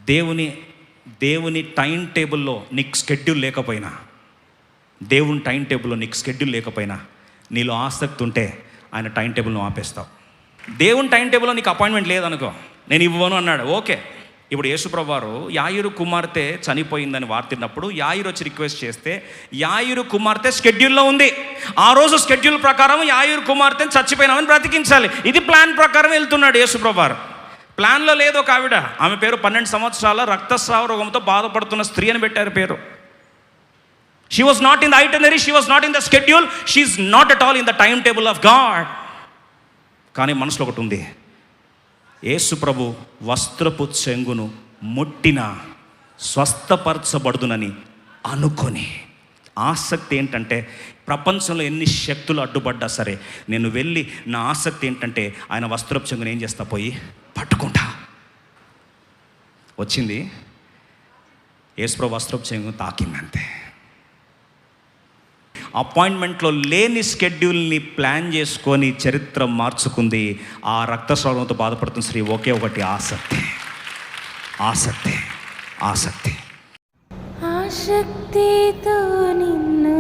దేవుని టైం టేబుల్లో నీకు స్కెడ్యూల్ లేకపోయినా, దేవుని టైం టేబుల్లో నీకు స్కెడ్యూల్ లేకపోయినా, నీలో ఆసక్తి ఉంటే ఆయన టైం టేబుల్ను ఆపేస్తావు. దేవుని టైం టేబుల్లో నీకు అపాయింట్మెంట్ లేదనుకో, నేను ఇవ్వను అన్నాడు, ఓకే. ఇప్పుడు యేసుప్రభు వారు యాయిరు కుమార్తె చనిపోయిందని వార్తిన్నప్పుడు యాయిరు వచ్చి రిక్వెస్ట్ చేస్తే, యాయిరు కుమార్తె స్కెడ్యూల్లో ఉంది. ఆ రోజు స్కెడ్యూల్ ప్రకారం యాయిరు కుమార్తెని చచ్చిపోయినామని బ్రతికించాలి. ఇది ప్లాన్ ప్రకారం వెళ్తున్నాడు యేసుప్రభు వారు. ప్లాన్లో లేదు ఒక ఆవిడ, ఆమె పేరు 12 సంవత్సరాల రక్తస్రావ రోగంతో బాధపడుతున్న స్త్రీ అని పెట్టారు పేరు. She was not in the itinerary, she was not in the schedule, she is not at all in the time table of God. కానీ మనసులో ఒకటి ఉంది, యేసు ప్రభు వస్త్రపు చెంగును ముట్టిన స్వస్థపరచబడుదునని అనుకొని. ఆసక్తి ఏంటంటే, ప్రపంచంలో ఎన్ని శక్తులు అడ్డుపడ్డా సరే నేను వెళ్ళి, నా ఆసక్తి ఏంటంటే ఆయన వస్త్రపు చెంగును ఏం చేస్తా, పోయి పట్టుకుంటా. వచ్చింది యేసు ప్రభు వస్త్రపు చెంగును తాకిందంతే. అపాయింట్మెంట్లో లేని స్కెడ్యూల్ని ప్లాన్ చేసుకొని చరిత్ర మార్చుకుంది ఆ రక్తస్రావంతో బాధపడుతున్న స్త్రీ. ఒకే ఒకటి, ఆసక్తి, ఆసక్తి, ఆసక్తి. ఆసక్తితో నిన్ను